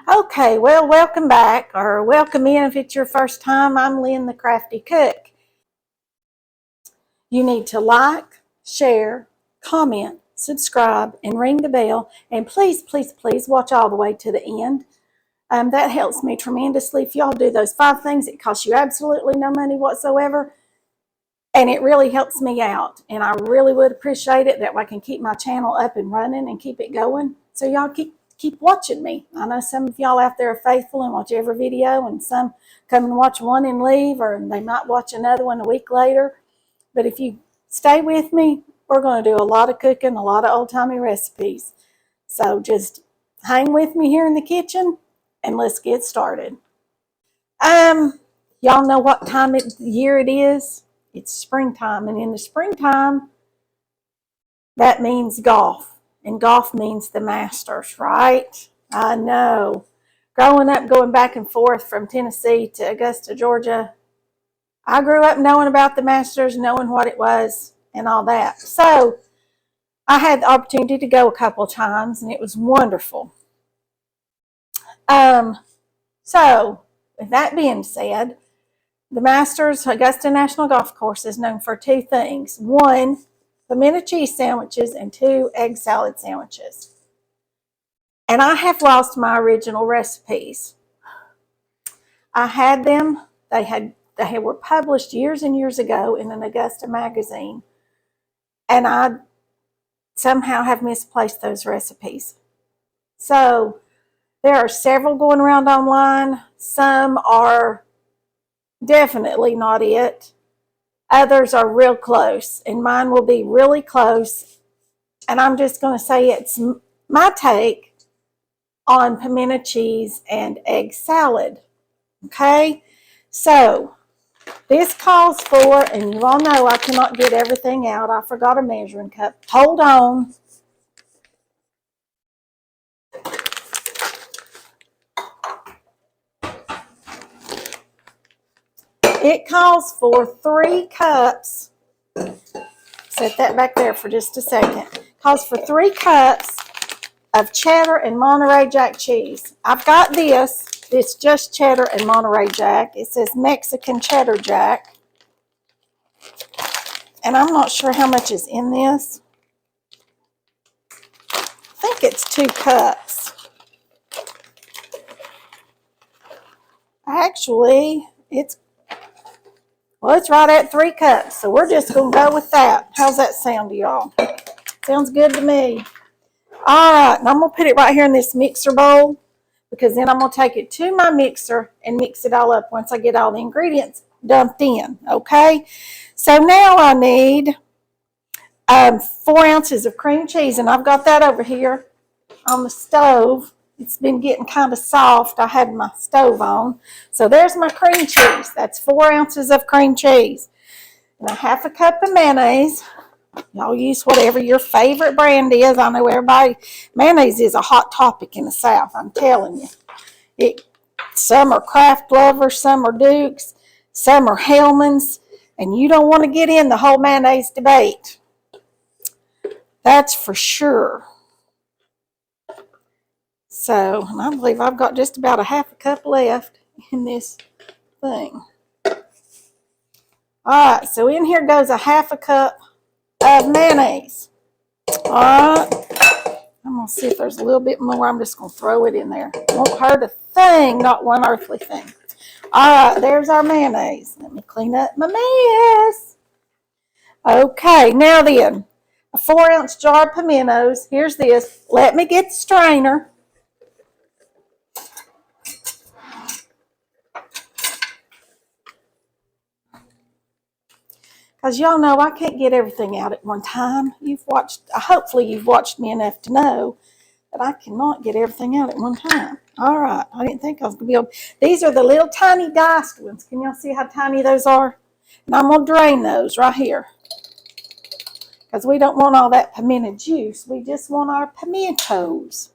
Okay, well, welcome back, or welcome in if it's your first time. I'm Lynn the Crafty Cook. You need to like, share, comment, subscribe, and ring the bell. And please, please, please watch all the way to the end. That helps me tremendously. If y'all do those 5 things, it costs you absolutely no money whatsoever. And it really helps me out. And I really would appreciate it. That way I can keep my channel up and running and keep it going. So y'all keep watching me. I know some of y'all out there are faithful and watch every video, and some come and watch one and leave, or they might watch another one a week later. But if you stay with me, we're going to do a lot of cooking, a lot of old-timey recipes. So just hang with me here in the kitchen and let's get started. Y'all know what time of the year it is? It's springtime, and in the springtime, that means golf. And golf means the Masters, right? I know. Growing up, going back and forth from Tennessee to Augusta, Georgia, I grew up knowing about the Masters, knowing what it was and all that. So I had the opportunity to go a couple of times, and it was wonderful. So with that being said, the Masters Augusta National Golf Course is known for 2 things. 1, pimento cheese sandwiches, and 2, egg salad sandwiches. And I have lost my original recipes. I had them. They were published years and years ago in an Augusta Magazine. And I somehow have misplaced those recipes. So there are several going around online. Some are definitely not it. Others are real close, and mine will be really close. And I'm just going to say it's my take on pimento cheese and egg salad. Okay, so this calls for, and you all know I cannot get everything out. I forgot a measuring cup. Hold on. It calls for 3 cups. Set that back there for just a second. It calls for 3 cups of cheddar and Monterey Jack cheese. I've got this. It's just cheddar and Monterey Jack. It says Mexican cheddar jack. And I'm not sure how much is in this. I think it's 2 cups. Actually, it's right at 3 cups. So we're just going to go with that. How's that sound to y'all? Sounds good to me. All right, and I'm going to put it right here in this mixer bowl, because then I'm going to take it to my mixer and mix it all up once I get all the ingredients dumped in, okay? So now I need 4 ounces of cream cheese, and I've got that over here on the stove. It's been getting kind of soft. I had my stove on. So there's my cream cheese. That's 4 ounces of cream cheese. And a 1/2 cup of mayonnaise. Y'all use whatever your favorite brand is. I know mayonnaise is a hot topic in the South, I'm telling you. Some are Kraft lovers, some are Dukes, some are Hellmann's, and you don't want to get in the whole mayonnaise debate. That's for sure. So, and I believe I've got just about a 1/2 cup left in this thing. All right, so in here goes a 1/2 cup of mayonnaise. All right, I'm going to see if there's a little bit more. I'm just going to throw it in there. Won't hurt a thing, not one earthly thing. All right, there's our mayonnaise. Let me clean up my mess. Okay, now then, a 4-ounce jar of pimentos. Here's this. Let me get the strainer. Because y'all know I can't get everything out at one time. Hopefully you've watched me enough to know that I cannot get everything out at one time. All right, I didn't think I was going to be able. These are the little tiny diced ones. Can y'all see how tiny those are? And I'm going to drain those right here, because we don't want all that pimento juice. We just want our pimentos.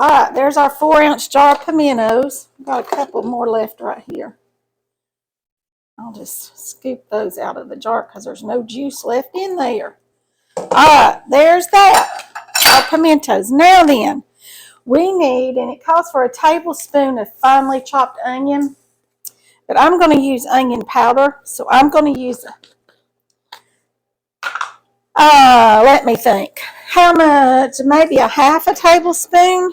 All right, there's our 4-ounce jar of pimentos. Got a couple more left right here. I'll just scoop those out of the jar because there's no juice left in there. All right, there's that. Our pimentos. Now then, we need, and it calls for a tablespoon of finely chopped onion, but I'm going to use onion powder, so I'm going to use, let me think. How much? Maybe a half a tablespoon.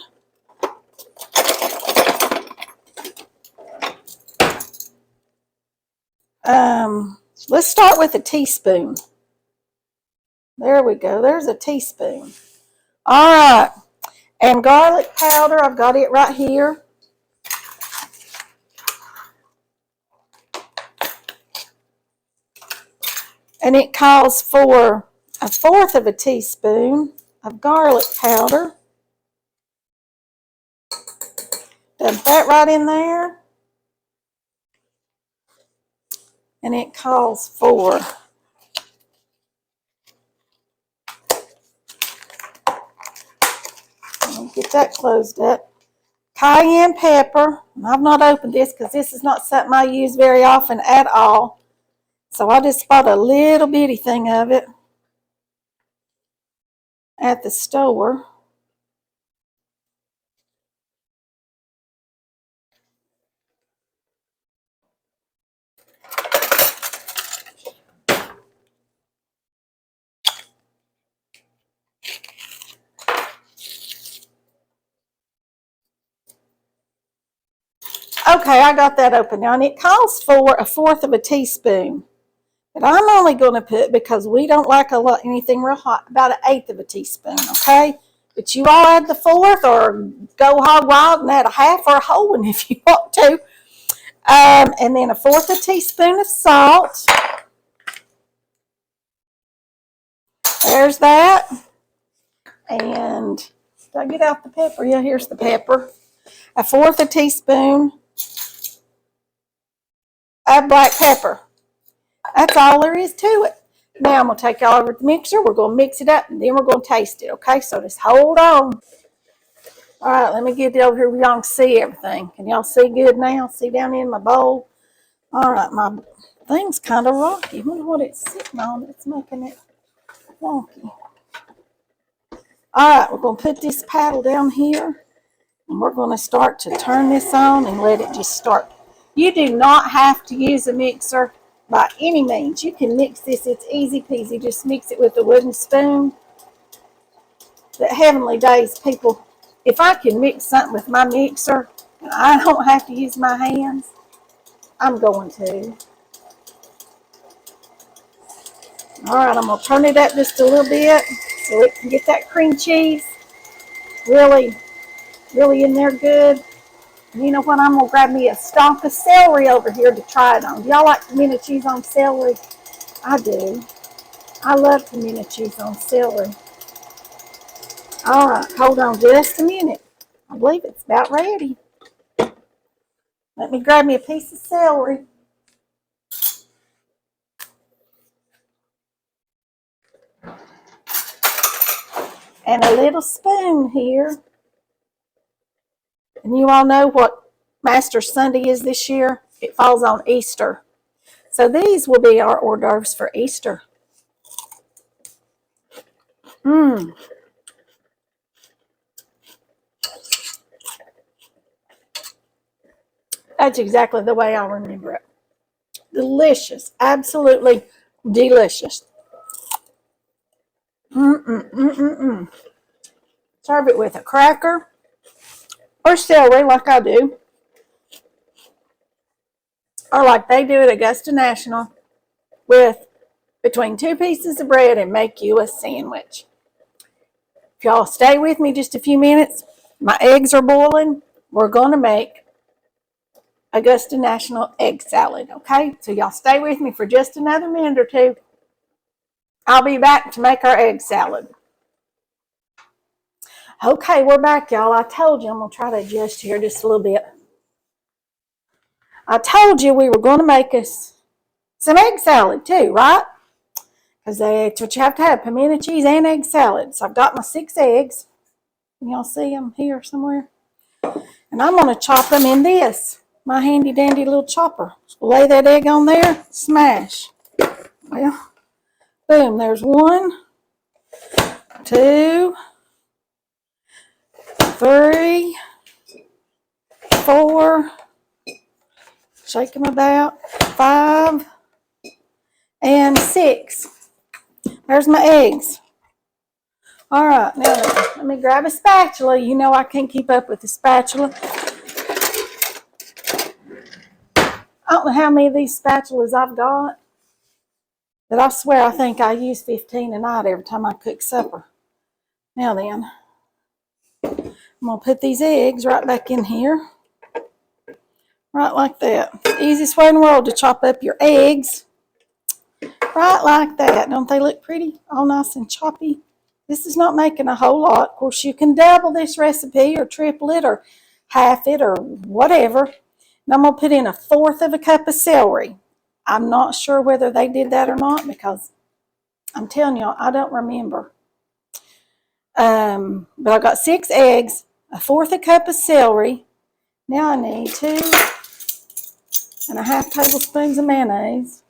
Let's start with a teaspoon. There we go. There's a teaspoon. All right. And garlic powder, I've got it right here. And it calls for 1/4 of a teaspoon of garlic powder. Dump that right in there. And it calls for get that closed up. Cayenne pepper. I've not opened this because this is not something I use very often at all. So I just bought a little bitty thing of it at the store. Okay, I got that open now, and it calls for 1/4 of a teaspoon. But I'm only going to put, because we don't like anything real hot, about 1/8 of a teaspoon, okay? But you all add the 1/4 or go hog wild and add a half or a whole one if you want to. And then 1/4 a teaspoon of salt. There's that. And did I get out the pepper? Yeah, here's the pepper. 1/4 a teaspoon of black pepper. That's all there is to it. Now I'm going to take y'all over to the mixer. We're going to mix it up, and then we're going to taste it, okay? So just hold on. All right, let me get it over here where y'all can see everything. Can y'all see good now? See down in my bowl? All right, my thing's kind of rocky. I wonder what it's sitting on that's making it wonky. All right, we're going to put this paddle down here, and we're going to start to turn this on and let it just start. You do not have to use a mixer by any means. You can mix this. It's easy peasy. Just mix it with a wooden spoon. But heavenly days, people, if I can mix something with my mixer and I don't have to use my hands, I'm going to. All right, I'm going to turn it up just a little bit so it can get that cream cheese really in there good. You know what? I'm going to grab me a stalk of celery over here to try it on. Do y'all like pimento cheese on celery? I do. I love pimento cheese on celery. All right, hold on just a minute. I believe it's about ready. Let me grab me a piece of celery. And a little spoon here. And you all know what Master Sunday is this year? It falls on Easter. So these will be our hors d'oeuvres for Easter. That's exactly the way I remember it. Delicious. Absolutely delicious. Serve it with a cracker or celery like I do. Or like they do at Augusta National with between 2 pieces of bread and make you a sandwich. If y'all stay with me just a few minutes, my eggs are boiling. We're going to make Augusta National egg salad, okay? So y'all stay with me for just another minute or two. I'll be back to make our egg salad. Okay, we're back, y'all. I told you I'm going to try to adjust here just a little bit. I told you we were going to make us some egg salad too, right? Because that's what you have to have, pimento cheese and egg salad. So I've got my 6 eggs. Can y'all see them here somewhere? And I'm going to chop them in this. my handy dandy little chopper. Lay that egg on there, smash. Well, boom, there's 1, 2, 3, 4, shake them about, 5, and 6. There's my eggs. All right, now let me grab a spatula. You know I can't keep up with the spatula. I don't know how many of these spatulas I've got, but I swear I think I use 15 a night every time I cook supper. Now then, I'm going to put these eggs right back in here. Right like that. The easiest way in the world to chop up your eggs. Right like that. Don't they look pretty? All nice and choppy. This is not making a whole lot. Of course, you can double this recipe or triple it or half it or whatever. And I'm going to put in 1/4 of a cup of celery. I'm not sure whether they did that or not because I'm telling y'all, I don't remember. But I got 6 eggs, 1/4 a cup of celery. Now I need 2.5 tablespoons of mayonnaise.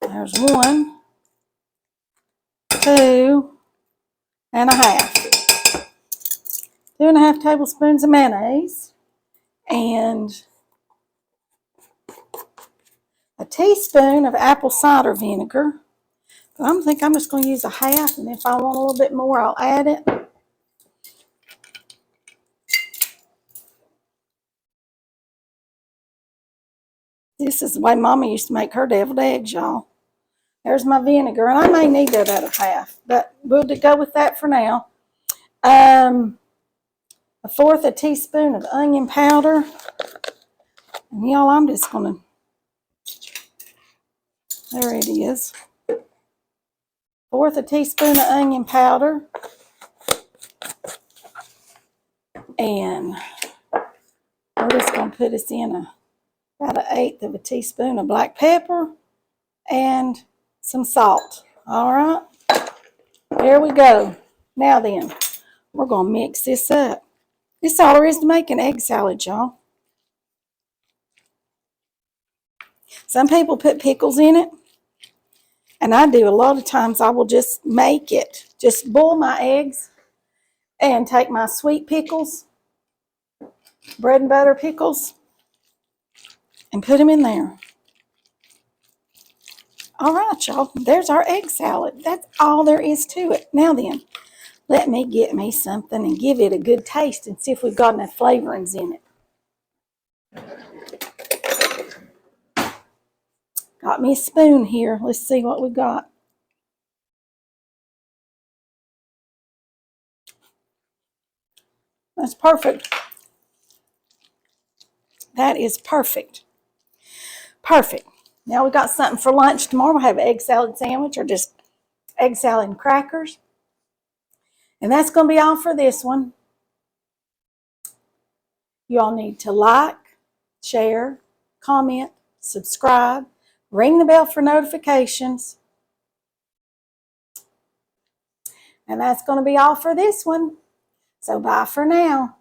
There's 1, 2.5. 2.5 tablespoons of mayonnaise and a teaspoon of apple cider vinegar. But I think I'm just going to use 1/2, and if I want a little bit more, I'll add it. This is the way Mama used to make her deviled eggs, y'all. There's my vinegar, and I may need that at 1/2, but we'll go with that for now. 1/4 teaspoon of onion powder. And y'all, I'm just going to, there it is. 1/4 teaspoon of onion powder. And we're just going to put this in about 1/8 teaspoon of black pepper and some salt. All right, there we go. Now then, we're going to mix this up. This is all there is to making egg salad, y'all. Some people put pickles in it, and I do. A lot of times I will just make it, just boil my eggs and take my sweet pickles, bread and butter pickles, and put them in there. All right, y'all, there's our egg salad. That's all there is to it. Now then, let me get me something and give it a good taste and see if we've got enough flavorings in it. Got me a spoon here. Let's see what we got. That's perfect. That is perfect. Perfect. Now we got something for lunch tomorrow. We'll have an egg salad sandwich or just egg salad and crackers. And that's going to be all for this one. You all need to like, share, comment, subscribe, ring the bell for notifications. And that's going to be all for this one. So bye for now.